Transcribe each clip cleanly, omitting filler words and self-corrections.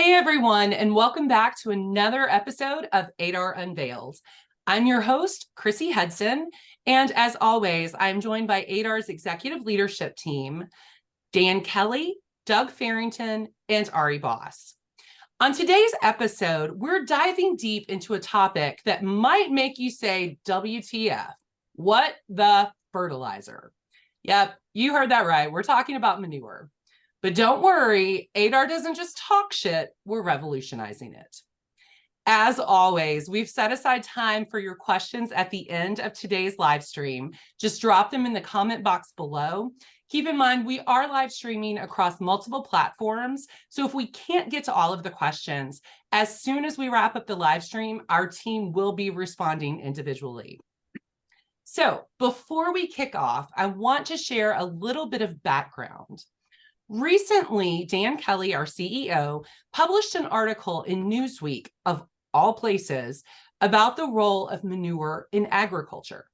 Hey everyone, and welcome back to another episode of ADAR Unveiled. I'm your host, Chrissy Hudson, and as always, I'm joined by ADAR's executive leadership team, Dan Kelly, Doug Farrington, and Ari Boss. On today's episode, we're diving deep into a topic that might make you say, WTF, what the fertilizer? Yep, you heard that right. We're talking about manure. But don't worry, ADAR doesn't just talk shit, we're revolutionizing it. As always, we've set aside time for your questions at the end of today's live stream. Just drop them in the comment box below. Keep in mind, we are live streaming across multiple platforms. So if we can't get to all of the questions, as soon as we wrap up the live stream, our team will be responding individually. So before we kick off, I want to share a little bit of background. Recently, Dan Kelly, our CEO, published an article in Newsweek, of all places, about the role of manure in agriculture.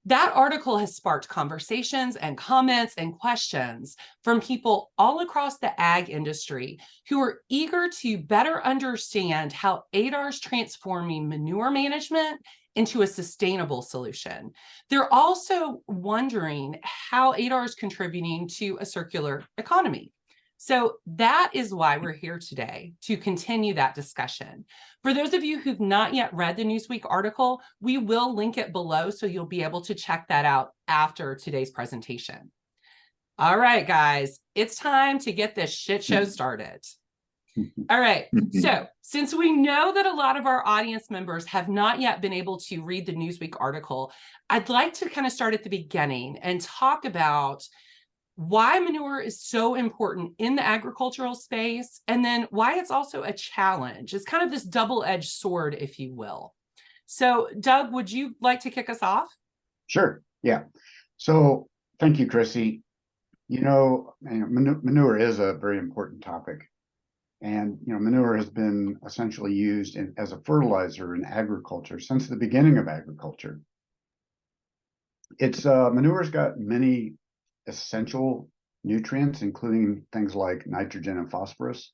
That article has sparked conversations and comments and questions from people all across the ag industry who are eager to better understand how ADAR is transforming manure management into a sustainable solution. They're also wondering how ADAR is contributing to a circular economy. So that is why we're here today, to continue that discussion. For those of you who've not yet read the Newsweek article, we will link it below so you'll be able to check that out after today's presentation. All right, guys, it's time to get this shit show started. All right, so since we know that a lot of our audience members have not yet been able to read the Newsweek article, I'd like to kind of start at the beginning and talk about why manure is so important in the agricultural space, and then why it's also a challenge. It's kind of this double-edged sword, if you will. So, Doug, would you like to kick us off? Sure, yeah. So thank you, Chrissy. Manure is a very important topic. And, manure has been essentially used as a fertilizer in agriculture since the beginning of agriculture. Manure's got many essential nutrients, including things like nitrogen and phosphorus,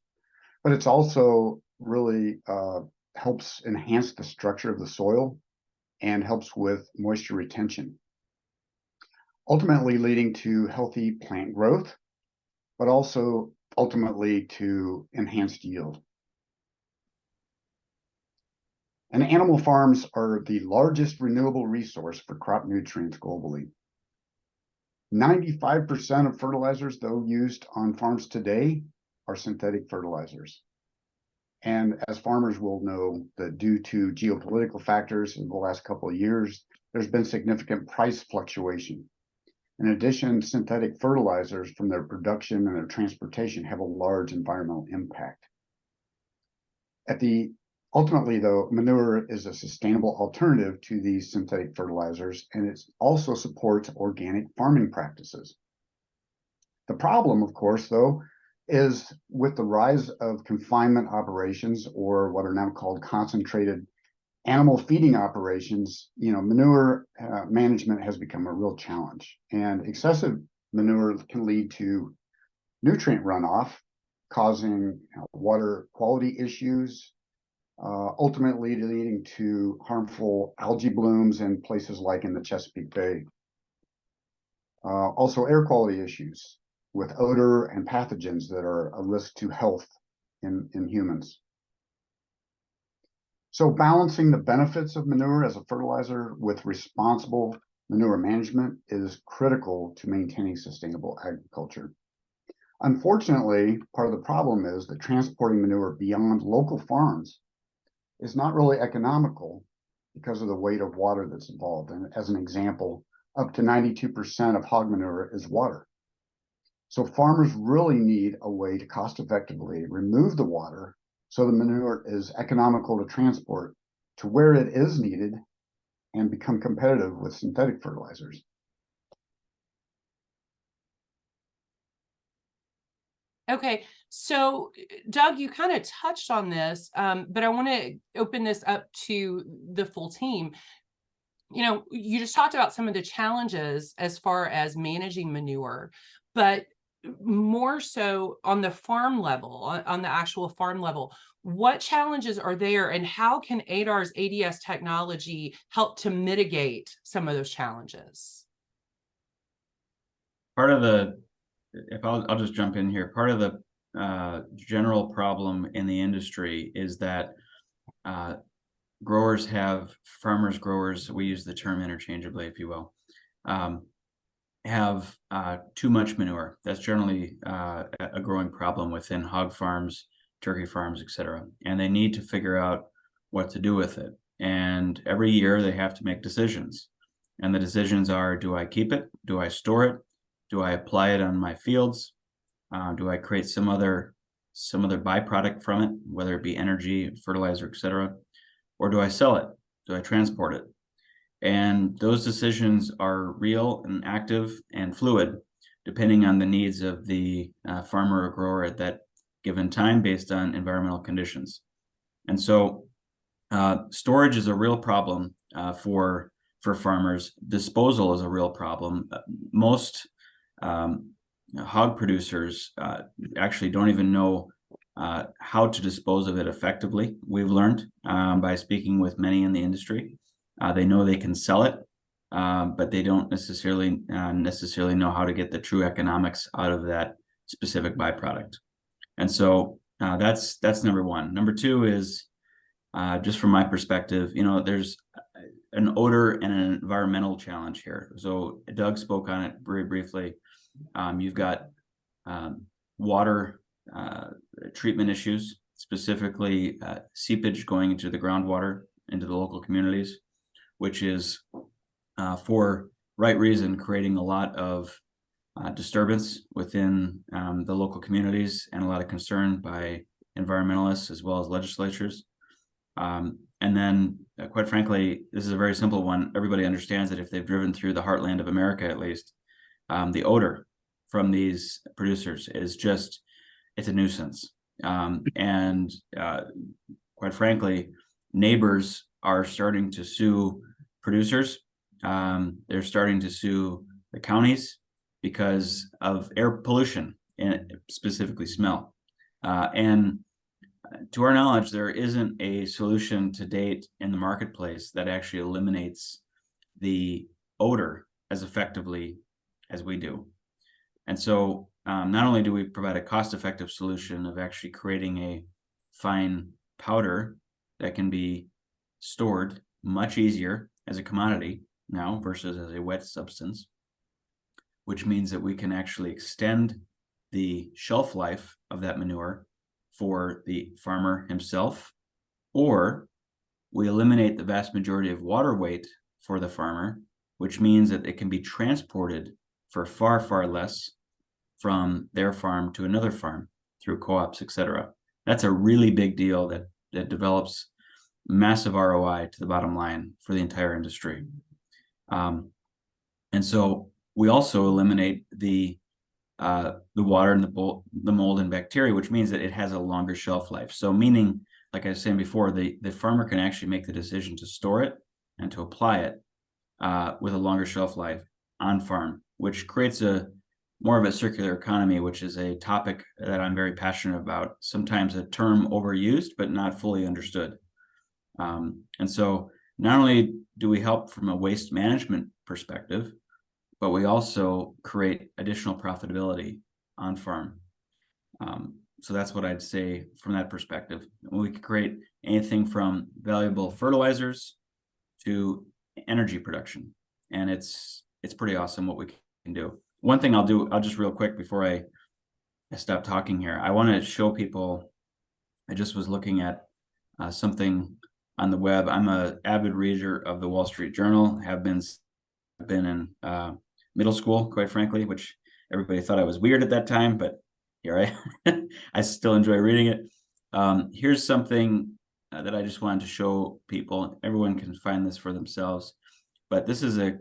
but it's also really helps enhance the structure of the soil and helps with moisture retention, ultimately leading to healthy plant growth, but also ultimately to enhanced yield. And animal farms are the largest renewable resource for crop nutrients globally. 95% of fertilizers, though, used on farms today are synthetic fertilizers. And as farmers will know, that due to geopolitical factors in the last couple of years, there's been significant price fluctuation. In addition, synthetic fertilizers from their production and their transportation have a large environmental impact. Ultimately, though, manure is a sustainable alternative to these synthetic fertilizers, and it also supports organic farming practices. The problem, of course, though, is with the rise of confinement operations, or what are now called concentrated animal feeding operations, manure management has become a real challenge. And excessive manure can lead to nutrient runoff, causing water quality issues, ultimately leading to harmful algae blooms in places like in the Chesapeake Bay. Also air quality issues with odor and pathogens that are a risk to health in humans. So balancing the benefits of manure as a fertilizer with responsible manure management is critical to maintaining sustainable agriculture. Unfortunately, part of the problem is that transporting manure beyond local farms is not really economical because of the weight of water that's involved. And as an example, up to 92% of hog manure is water. So farmers really need a way to cost effectively remove the water so the manure is economical to transport to where it is needed and become competitive with synthetic fertilizers. Okay, so Doug, you kind of touched on this, but I want to open this up to the full team. You just talked about some of the challenges as far as managing manure, but more so on the farm level, on the actual farm level, what challenges are there and how can ADAR's ADS technology help to mitigate some of those challenges? Part of the, if I'll just jump in here, part of the general problem in the industry is that farmers, growers, we use the term interchangeably, if you will, have too much manure. That's generally a growing problem within hog farms, turkey farms, etc. And they need to figure out what to do with it. And every year they have to make decisions. And the decisions are, do I keep it? Do I store it? Do I apply it on my fields? Do I create some other byproduct from it, whether it be energy, fertilizer, etc.? Or do I sell it? Do I transport it? And those decisions are real and active and fluid, depending on the needs of the farmer or grower at that given time based on environmental conditions. And so storage is a real problem for farmers. Disposal is a real problem. Most hog producers actually don't even know how to dispose of it effectively. We've learned by speaking with many in the industry. They know they can sell it, but they don't necessarily know how to get the true economics out of that specific byproduct. And so that's number one. Number two is just from my perspective, there's an odor and an environmental challenge here. So Doug spoke on it very briefly. You've got water treatment issues, specifically seepage going into the groundwater, into the local communities, which is for right reason creating a lot of disturbance within the local communities and a lot of concern by environmentalists as well as legislatures. And then, quite frankly, this is a very simple one. Everybody understands that if they've driven through the heartland of America, at least, the odor from these producers is just, it's a nuisance. And quite frankly, neighbors are starting to sue producers. They're starting to sue the counties because of air pollution and specifically smell. And to our knowledge, there isn't a solution to date in the marketplace that actually eliminates the odor as effectively as we do. And so not only do we provide a cost-effective solution of actually creating a fine powder that can be stored much easier as a commodity now versus as a wet substance, which means that we can actually extend the shelf life of that manure for the farmer himself, or we eliminate the vast majority of water weight for the farmer, which means that it can be transported for far, far less from their farm to another farm through co-ops, etc. That's a really big deal that develops massive ROI to the bottom line for the entire industry. And so we also eliminate the water and the mold and bacteria, which means that it has a longer shelf life. So meaning, like I was saying before, the farmer can actually make the decision to store it and to apply it with a longer shelf life on farm, which creates more of a circular economy, which is a topic that I'm very passionate about. Sometimes a term overused, but not fully understood. And so not only do we help from a waste management perspective, but we also create additional profitability on farm. So that's what I'd say from that perspective. We could create anything from valuable fertilizers to energy production. And it's pretty awesome what we can do. One thing I'll just real quick before I stop talking here. I want to show people, I just was looking at something on the web. I'm an avid reader of the Wall Street Journal, have been in middle school, quite frankly, which everybody thought I was weird at that time, but here I still enjoy reading it. Here's something that I just wanted to show people. Everyone can find this for themselves, but this is a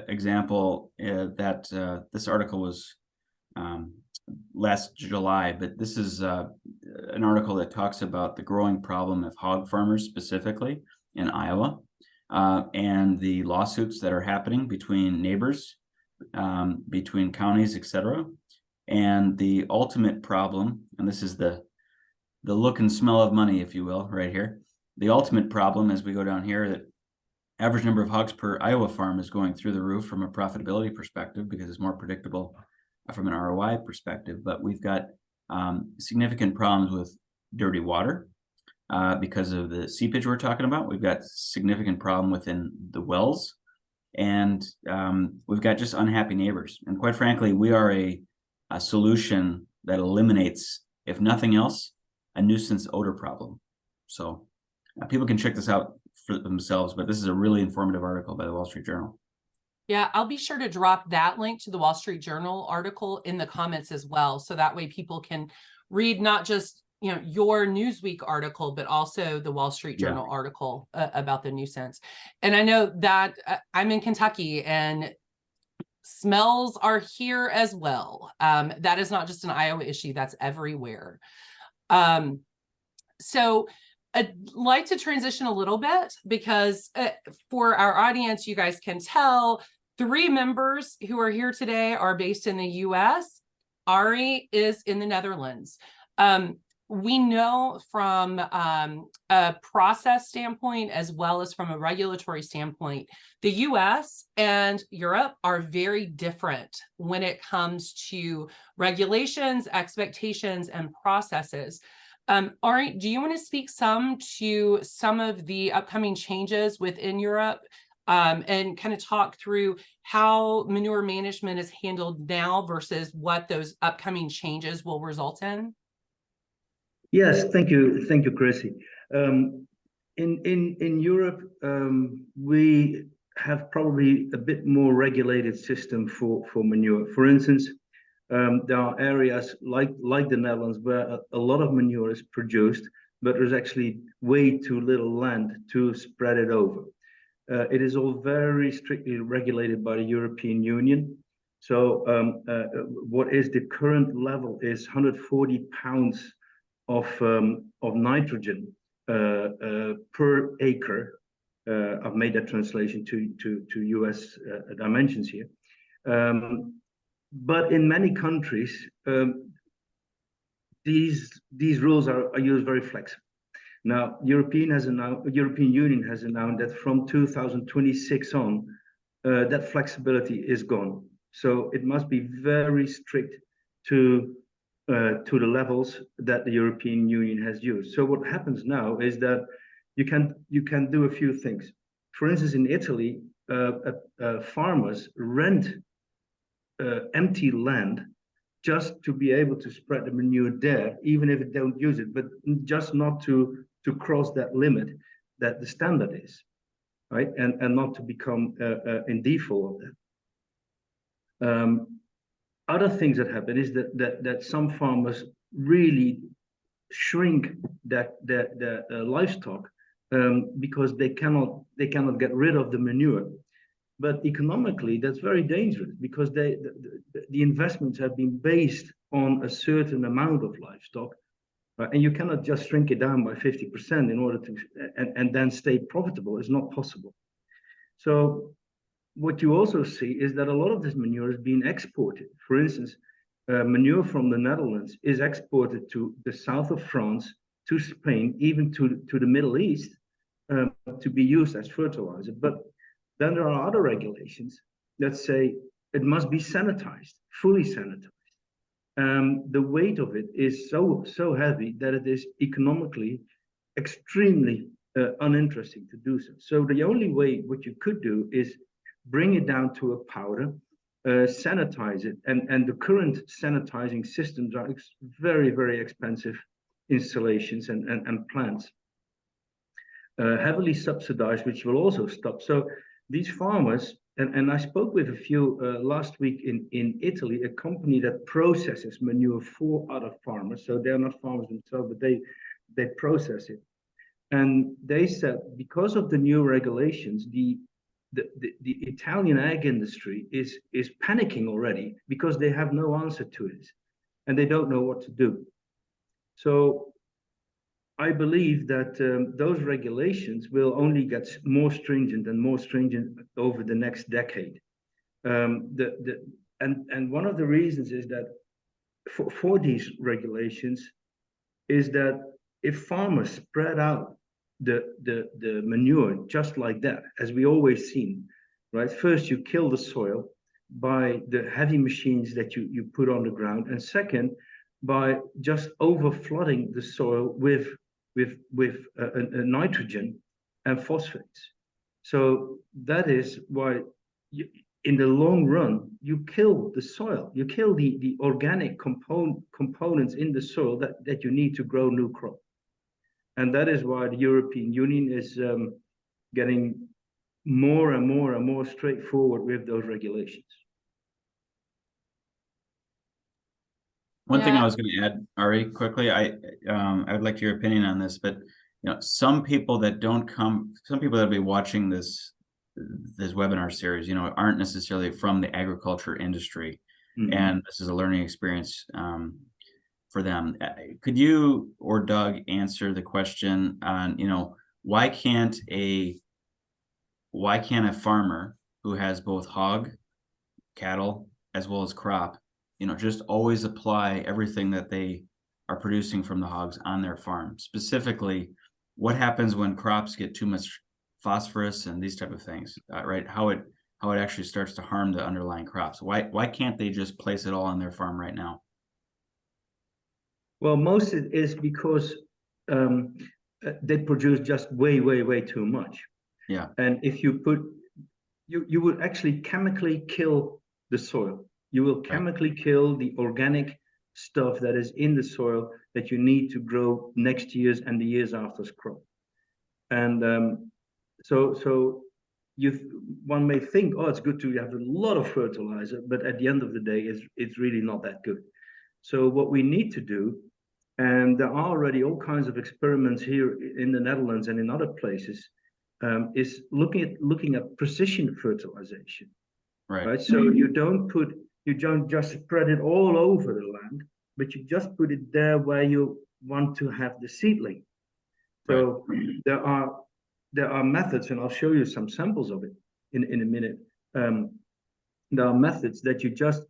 example that this article was last July, but this is an article that talks about the growing problem of hog farmers specifically in Iowa and the lawsuits that are happening between neighbors, between counties, etc. And the ultimate problem, and this is the look and smell of money, if you will, right here. The ultimate problem as we go down here, that average number of hogs per Iowa farm is going through the roof from a profitability perspective because it's more predictable from an ROI perspective. But we've got significant problems with dirty water because of the seepage we're talking about. We've got significant problem within the wells, and we've got just unhappy neighbors. And quite frankly, we are a solution that eliminates, if nothing else, a nuisance odor problem. So people can check this out for themselves, but this is a really informative article by the Wall Street Journal. Yeah, I'll be sure to drop that link to the Wall Street Journal article in the comments as well. So that way people can read not just, you know, your Newsweek article, but also the Wall Street Journal article about the nuisance. And I know that I'm in Kentucky and smells are here as well. That is not just an Iowa issue, that's everywhere. So I'd like to transition a little bit because for our audience, you guys can tell 3 members who are here today are based in the US. Ari is in the Netherlands. We know from a process standpoint, as well as from a regulatory standpoint, the US and Europe are very different when it comes to regulations, expectations, and processes. Ari, do you want to speak to some of the upcoming changes within Europe and kind of talk through how manure management is handled now versus what those upcoming changes will result in? Yes, thank you, Chrissy. In Europe, we have probably a bit more regulated system for manure. For instance, there are areas like the Netherlands where a lot of manure is produced, but there's actually way too little land to spread it over. It is all very strictly regulated by the European Union. So what is the current level is 140 pounds of nitrogen per acre. I've made that translation to US dimensions here. But in many countries, these rules are used very flexible. Now, European Union has announced that from 2026 on, that flexibility is gone. So it must be very strict to the levels that the European Union has used. So what happens now is that you can do a few things. For instance, in Italy, farmers rent empty land just to be able to spread the manure there, even if they don't use it, but just not to cross that limit that the standard is, right? And not to become in default of that. Other things that happen is that some farmers really shrink that livestock because they cannot get rid of the manure. But economically, that's very dangerous because the investments have been based on a certain amount of livestock, right? And you cannot just shrink it down by 50% in order to and then stay profitable. It's not possible. So what you also see is that a lot of this manure is being exported. For instance, manure from the Netherlands is exported to the south of France, to Spain, even to the Middle East, to be used as fertilizer. But then there are other regulations that say it must be sanitized, fully sanitized. The weight of it is so heavy that it is economically extremely uninteresting to do so. So the only way what you could do is bring it down to a powder, sanitize it, and the current sanitizing systems are very, very expensive installations and plants, heavily subsidized, which will also stop. So these farmers, and I spoke with a few last week in Italy, a company that processes manure for other farmers. So they're not farmers themselves, but they process it. And they said because of the new regulations, the Italian ag industry is panicking already because they have no answer to it and they don't know what to do. So I believe that those regulations will only get more stringent and more stringent over the next decade. And one of the reasons is that for these regulations is that if farmers spread out the manure just like that, as we always seen, right? First, you kill the soil by the heavy machines that you put on the ground, and second, by just over flooding the soil with a nitrogen and phosphates. So that is why in the long run, you kill the soil, you kill the organic components in the soil that you need to grow new crop. And that is why the European Union is getting more and more and more straightforward with those regulations. One thing I was going to add, Ari, quickly, I'd like your opinion on this, but some people that will be watching this webinar series, aren't necessarily from the agriculture industry, and this is a learning experience for them. Could you or Doug answer the question on, why can't a farmer who has both hog, cattle, as well as crop, just always apply everything that they are producing from the hogs on their farm? Specifically, what happens when crops get too much phosphorus and these type of things, right? How it actually starts to harm the underlying crops. Why can't they just place it all on their farm right now? Well, most it is because they produce just way too much. Yeah. And if you put, you would actually chemically kill the soil. You will chemically kill the organic stuff that is in the soil that you need to grow next year's and the years after's crop. And so one may think, oh, it's good to have a lot of fertilizer, but at the end of the day, it's really not that good. So what we need to do, and there are already all kinds of experiments here in the Netherlands and in other places, is looking at precision fertilization. Right. So you don't just spread it all over the land, but you just put it there where you want to have the seedling. So there are methods, and I'll show you some samples of it in a minute. There are methods that you just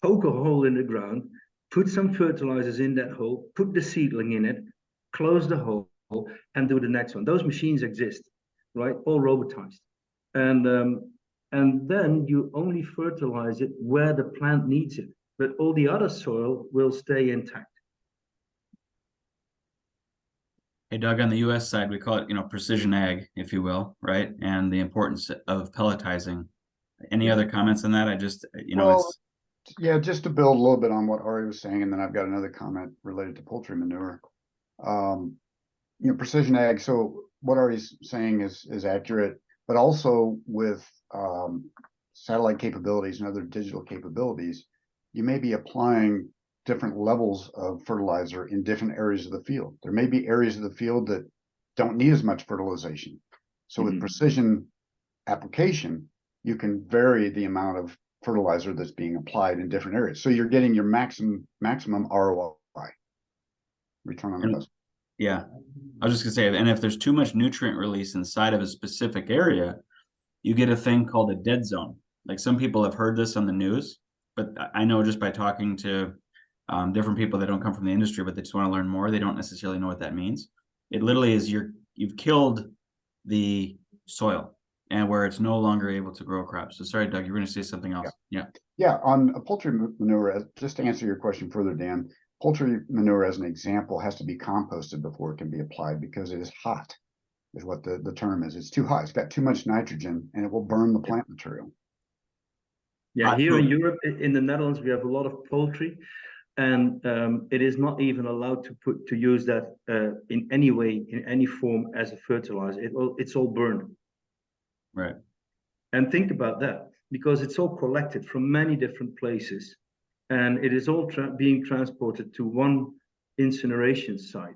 poke a hole in the ground, put some fertilizers in that hole, put the seedling in it, close the hole, and do the next one. Those machines exist, right? All robotized. And then you only fertilize it where the plant needs it, but all the other soil will stay intact. Hey, Doug, on the U.S. side, we call it, precision ag, if you will, right? And the importance of pelletizing. Any other comments on that? I just, yeah, just to build a little bit on what Ari was saying, and then I've got another comment related to poultry manure. Precision ag. So what Ari's saying is accurate, but also with satellite capabilities and other digital capabilities, you may be applying different levels of fertilizer in different areas of the field. There may be areas of the field that don't need as much fertilization. So with precision application, you can vary the amount of fertilizer that's being applied in different areas. So you're getting your maximum ROI, return on investment. Yeah, I was just gonna say, and if there's too much nutrient release inside of a specific area, you get a thing called a dead zone. Like, some people have heard this on the news, but I know just by talking to different people that don't come from the industry, but they just want to learn more, they don't necessarily know what that means. It literally is you've killed the soil, and where it's no longer able to grow crops. So sorry, Doug, you were going to say something else. Yeah. On poultry manure, just to answer your question further, Dan, poultry manure, as an example, has to be composted before it can be applied because it is hot, is what the term is. It's too hot. It's got too much nitrogen, and it will burn the plant material. Yeah, here in Europe, in the Netherlands, we have a lot of poultry, and it is not even allowed to use that in any way, in any form as a fertilizer. It's all burned. Right. And think about that, because it's all collected from many different places, and it is all being transported to one incineration site,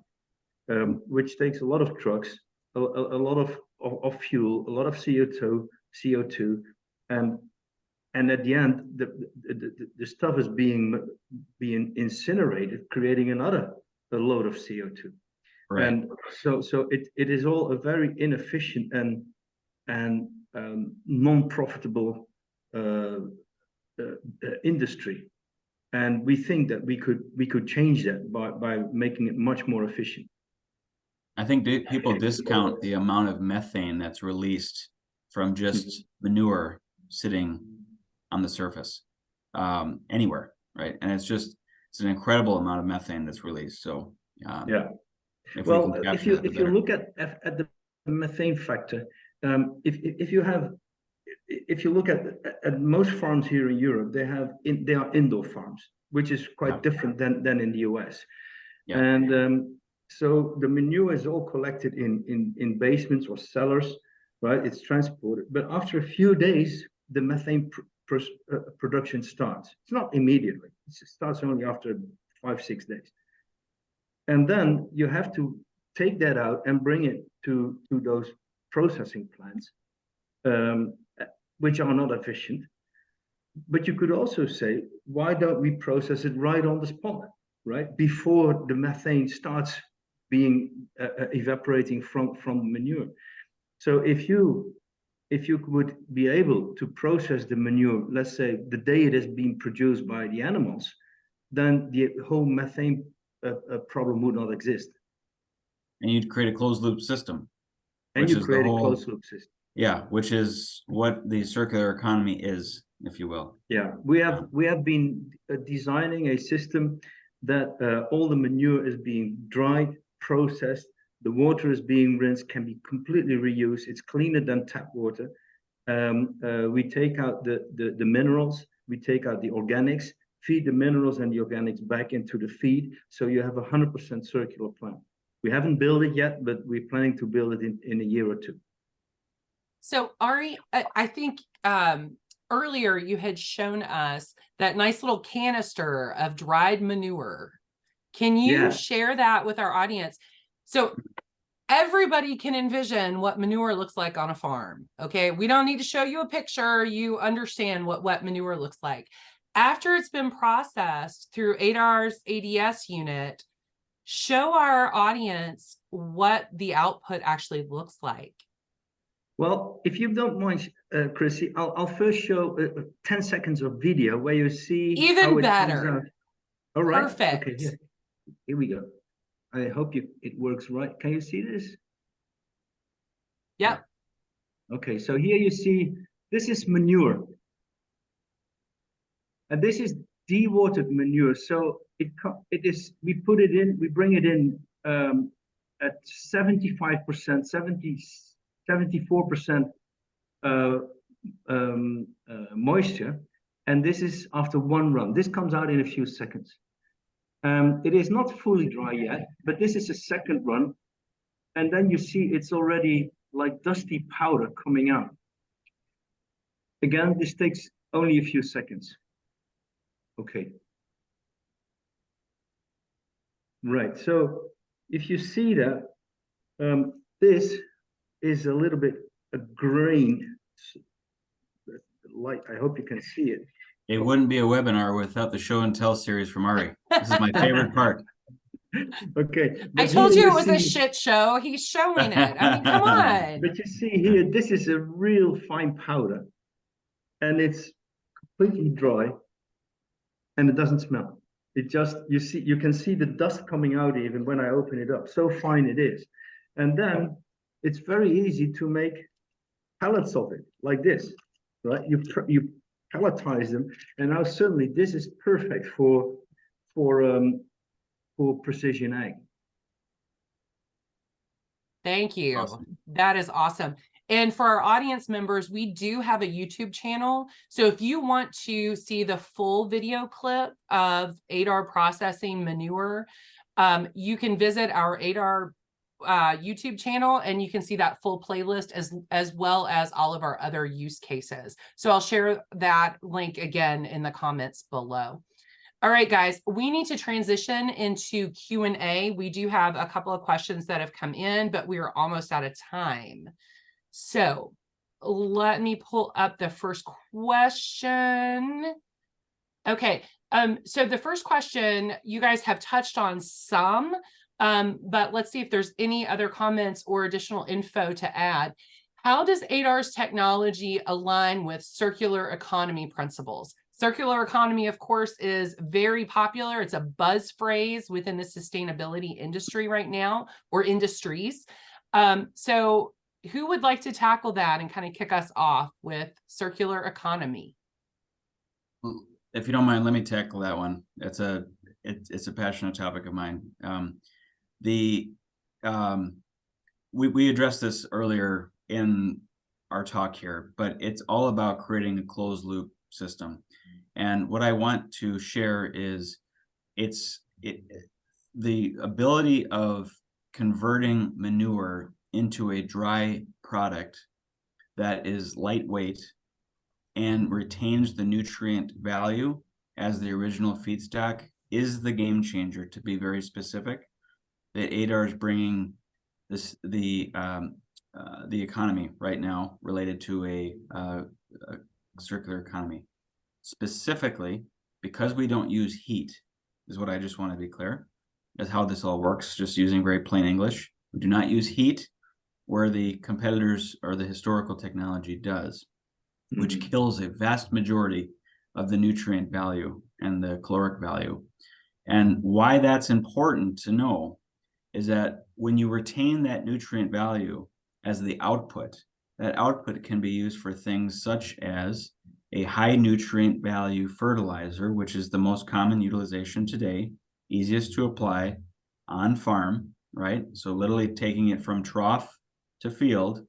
which takes a lot of trucks, a lot of fuel, a lot of CO2, and at the end, the stuff is being incinerated, creating a load of CO2. Right. And so it is all a very inefficient and non-profitable industry. And we think that we could change that by making it much more efficient. I think people discount the amount of methane that's released from just manure sitting on the surface anywhere, right? And it's an incredible amount of methane that's released. So yeah. if well, we can capture if that, you look at the methane factor, if you look at most farms here in Europe, they are indoor farms, which is quite different than in the US. Yeah. And so the manure is all collected in basements or cellars, right? It's transported, but after a few days, the methane production starts. It's not immediately. It starts only after 5-6 days. And then you have to take that out and bring it to those processing plants, which are not efficient. But you could also say, why don't we process it right on the spot, right? Before the methane starts being evaporating from manure. So if you would be able to process the manure, let's say the day it is being produced by the animals, then the whole methane problem would not exist. And you'd create a closed loop system. And you create a closed loop system. Yeah, which is what the circular economy is, if you will. Yeah, we have been designing a system that all the manure is being dried, processed, the water is being rinsed, can be completely reused. It's cleaner than tap water. We take out the minerals, we take out the organics, feed the minerals and the organics back into the feed, so you have 100% circular plant. We haven't built it yet, but we're planning to build it in a year or two. So Ari, I think earlier you had shown us that nice little canister of dried manure. Can you share that with our audience? So everybody can envision what manure looks like on a farm. Okay, we don't need to show you a picture. You understand what wet manure looks like. After it's been processed through ADAR's ADS unit, show our audience what the output actually looks like. Well, if you don't mind, Chrissy, I'll first show 10 seconds of video where you see even how it better. comes out. All right. Perfect. Okay, here we go. I hope it works right. Can you see this? Yep. Okay, so here you see, this is manure. And this is dewatered manure. So it is, we put it in, we bring it in at 75%, 74% moisture. And this is after one run. This comes out in a few seconds. It is not fully dry yet, but this is a second run. And then you see it's already like dusty powder coming out. Again, this takes only a few seconds. Okay. Right, so if you see that, this is a little bit a grain light. I hope you can see it. It wouldn't be a webinar without the show and tell series from Ari. This is my favorite part. Okay. I told you it was a shit show. He's showing it. I mean, come on. But you see here, this is a real fine powder. And it's completely dry. And it doesn't smell. It just, you can see the dust coming out even when I open it up. So fine it is. And then it's very easy to make pellets of it, like this, right? You pelletize them. And now suddenly this is perfect for precision ag. Thank you. Awesome. That is awesome. And for our audience members, we do have a YouTube channel. So if you want to see the full video clip of ADAR processing manure, you can visit our ADAR YouTube channel and you can see that full playlist as well as all of our other use cases. So I'll share that link again in the comments below. All right, guys, we need to transition into Q&A. We do have a couple of questions that have come in, but we are almost out of time. So let me pull up the first question. Okay, so the first question, you guys have touched on some, but let's see if there's any other comments or additional info to add. How does ADAR's technology align with circular economy principles, Circular economy, of course, is very popular. It's a buzz phrase within the sustainability industry right now, or industries. So who would like to tackle that and kind of kick us off with circular economy? If you don't mind, let me tackle that one. It's a passionate topic of mine. We addressed this earlier in our talk here, but it's all about creating a closed loop system. And what I want to share is the ability of converting manure into a dry product that is lightweight and retains the nutrient value as the original feedstock is the game changer, to be very specific. That ADAR is bringing the economy right now related to a circular economy. Specifically, because we don't use heat, is what I just want to be clear. That's how this all works, just using very plain English. We do not use heat where the competitors or the historical technology does, which kills a vast majority of the nutrient value and the caloric value. And why that's important to know is that when you retain that nutrient value as the output, that output can be used for things such as a high nutrient value fertilizer, which is the most common utilization today, easiest to apply on farm, right? So literally taking it from trough to field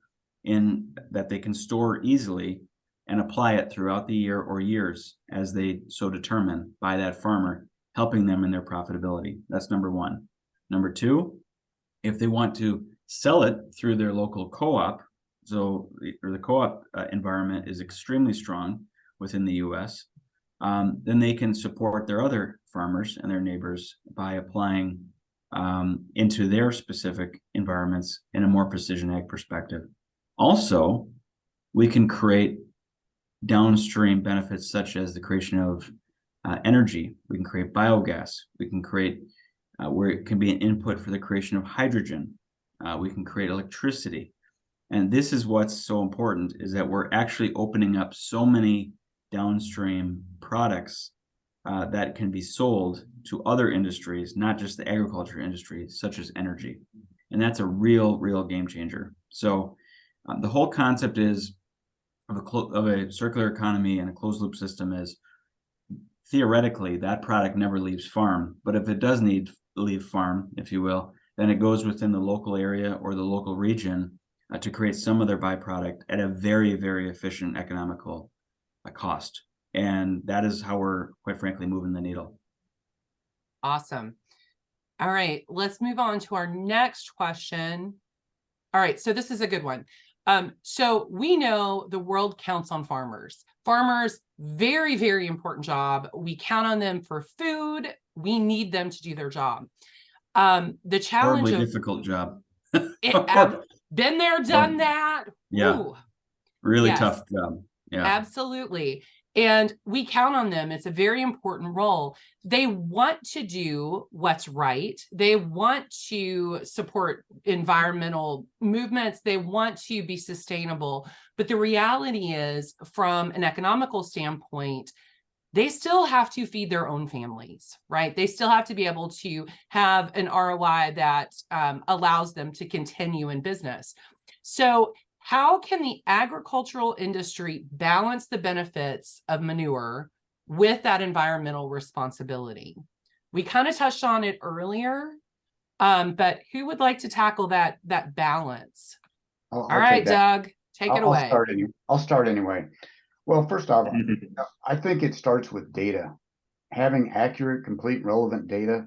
in that they can store easily and apply it throughout the year or years as they so determine by that farmer, helping them in their profitability. That's number one. Number two, if they want to sell it through their local co-op, so the co-op environment is extremely strong within the US, then they can support their other farmers and their neighbors by applying into their specific environments in a more precision ag perspective. Also, we can create downstream benefits such as the creation of energy. We can create biogas. We can create where it can be an input for the creation of hydrogen. We can create electricity. And this is what's so important, is that we're actually opening up so many downstream products that can be sold to other industries, not just the agriculture industry, such as energy. And that's a real game changer. So the whole concept is of a circular economy and a closed loop system is theoretically that product never leaves farm, but if it does need to leave farm, if you will, then it goes within the local area or the local region to create some other byproduct at a very efficient economical cost. And that is how we're, quite frankly, moving the needle. Awesome. All right, let's move on to our next question. All right, so this is a good one. So we know the world counts on farmers. Farmers, very important job. We count on them for food. We need them to do their job. The challenge Horribly difficult job. Been there, done that. Yeah. Ooh. Really Yes. tough job. Yeah. Absolutely. And we count on them. It's a very important role. They want to do what's right. They want to support environmental movements. They want to be sustainable. But the reality is, from an economical standpoint, they still have to feed their own families, right? They still have to be able to have an ROI that allows them to continue in business. So how can the agricultural industry balance the benefits of manure with that environmental responsibility? We kind of touched on it earlier, but who would like to tackle that balance? All right, Doug, take it away. I'll start anyway. Well, first off, I think it starts with data. Having accurate, complete, relevant data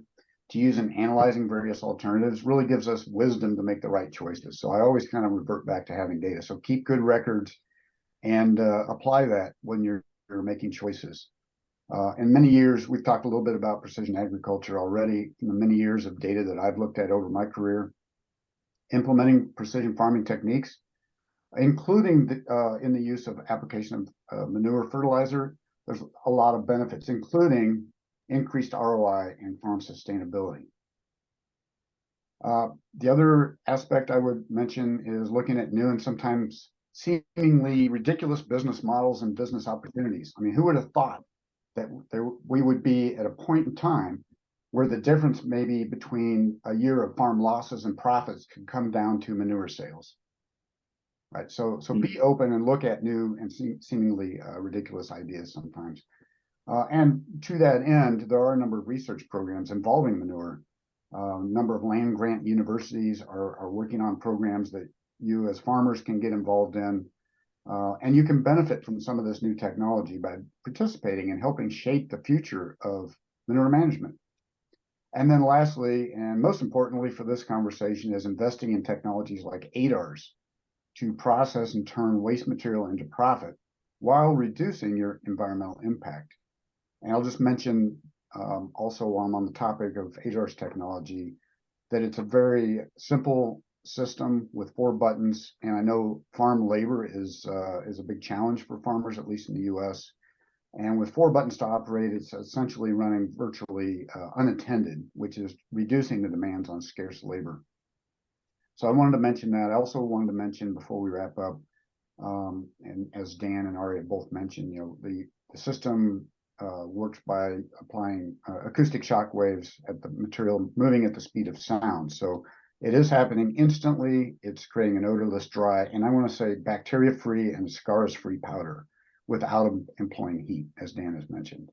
to use in analyzing various alternatives really gives us wisdom to make the right choices. So I always kind of revert back to having data. So keep good records and apply that when you're making choices. In many years, we've talked a little bit about precision agriculture already. In the many years of data that I've looked at over my career, implementing precision farming techniques, including in the use of application of manure fertilizer, there's a lot of benefits, including increased ROI and farm sustainability. The other aspect I would mention is looking at new and sometimes seemingly ridiculous business models and business opportunities. I mean, who would have thought that we would be at a point in time where the difference maybe between a year of farm losses and profits could come down to manure sales. Right. So be open and look at new and seemingly ridiculous ideas sometimes. And to that end, there are a number of research programs involving manure. A number of land grant universities are working on programs that you as farmers can get involved in. And you can benefit from some of this new technology by participating and helping shape the future of manure management. And then lastly, and most importantly for this conversation, is investing in technologies like ADARs to process and turn waste material into profit while reducing your environmental impact. And I'll just mention also while I'm on the topic of ADAR's technology, that it's a very simple system with 4 buttons. And I know farm labor is a big challenge for farmers, at least in the US. And with 4 buttons to operate, it's essentially running virtually unattended, which is reducing the demands on scarce labor. So I wanted to mention that. I also wanted to mention before we wrap up, and as Dan and Ari have both mentioned, the system works by applying acoustic shock waves at the material moving at the speed of sound. So it is happening instantly. It's creating an odorless, dry, and I want to say bacteria-free and scars-free powder without employing heat, as Dan has mentioned.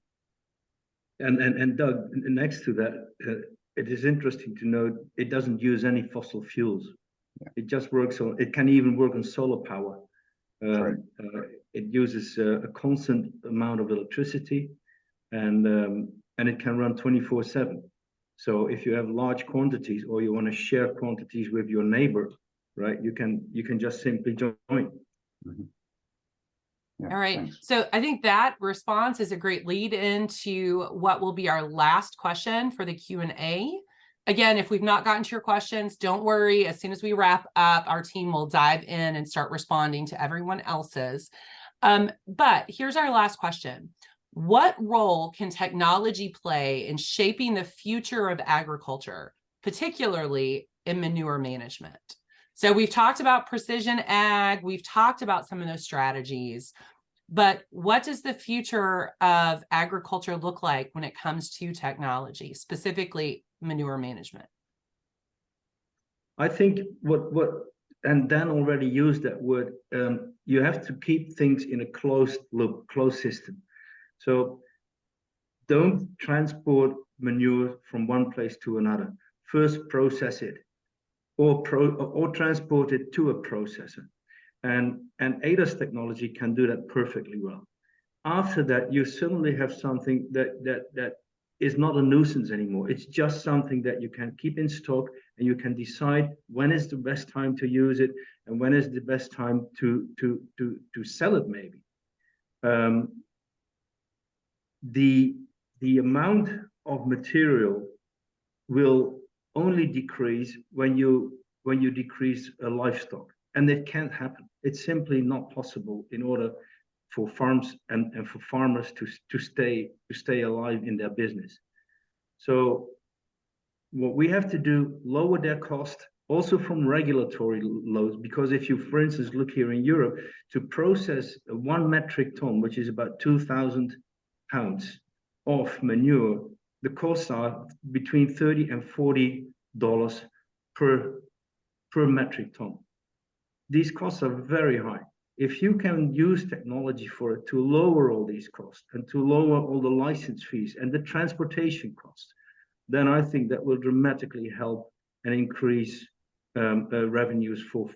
And Doug, next to that, it is interesting to note it doesn't use any fossil fuels. Yeah. It just works on. It can even work on solar power. Right. It uses a constant amount of electricity, and it can run 24/7. So if you have large quantities or you want to share quantities with your neighbor, right, you can just simply join. Mm-hmm. Yeah, all right. Thanks. So I think that response is a great lead into what will be our last question for the Q&A. Again, if we've not gotten to your questions, don't worry. As soon as we wrap up, our team will dive in and start responding to everyone else's. But here's our last question. What role can technology play in shaping the future of agriculture, particularly in manure management? So we've talked about precision ag, we've talked about some of those strategies, but what does the future of agriculture look like when it comes to technology, specifically manure management? I think and Dan already used that word, you have to keep things in a closed loop, closed system. So don't transport manure from one place to another. First process it, or transport it to a processor. And ADAS technology can do that perfectly well. After that, you suddenly have something that is not a nuisance anymore. It's just something that you can keep in stock, and you can decide when is the best time to use it and when is the best time to sell it, maybe. The amount of material will only decrease when you decrease livestock, and it can't happen. It's simply not possible in order for farms and for farmers to stay alive in their business. So what we have to do, lower their cost, also from regulatory loads, because if you, for instance, look here in Europe, to process 1 metric ton, which is about 2,000 pounds of manure, the costs are between $30 and $40 per metric ton. These costs are very high. If you can use technology for it to lower all these costs and to lower all the license fees and the transportation costs, then I think that will dramatically help and increase revenues for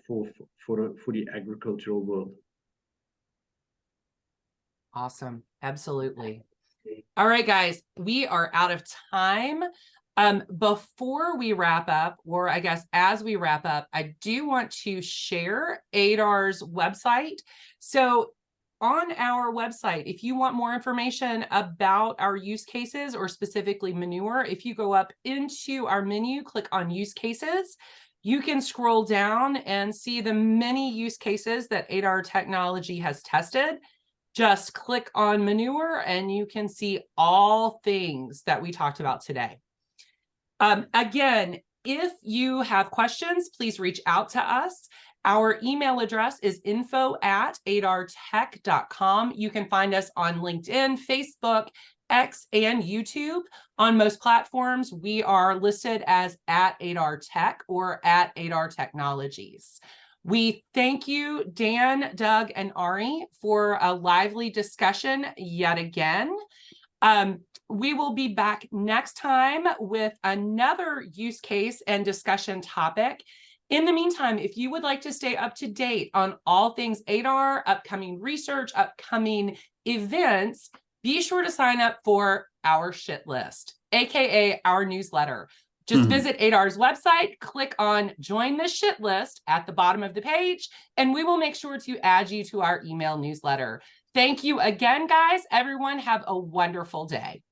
the agricultural world. Awesome. Absolutely. All right, guys, we are out of time. Before we wrap up, or I guess as we wrap up, I do want to share ADAR's website. So on our website, if you want more information about our use cases or specifically manure, if you go up into our menu, click on use cases, you can scroll down and see the many use cases that ADAR technology has tested. Just click on manure and you can see all things that we talked about today. Again, if you have questions, please reach out to us. Our email address is info@adartech.com. You can find us on LinkedIn, Facebook, X, and YouTube. On most platforms, we are listed as @ADAR Tech or @ADAR Technologies. We thank you, Dan, Doug, and Ari, for a lively discussion yet again. We will be back next time with another use case and discussion topic. In the meantime, if you would like to stay up to date on all things ADAR, upcoming research, upcoming events, be sure to sign up for our shit list, aka our newsletter. Just visit ADAR's website, click on join the shit list at the bottom of the page, and we will make sure to add you to our email newsletter. Thank you again, guys. Everyone have a wonderful day.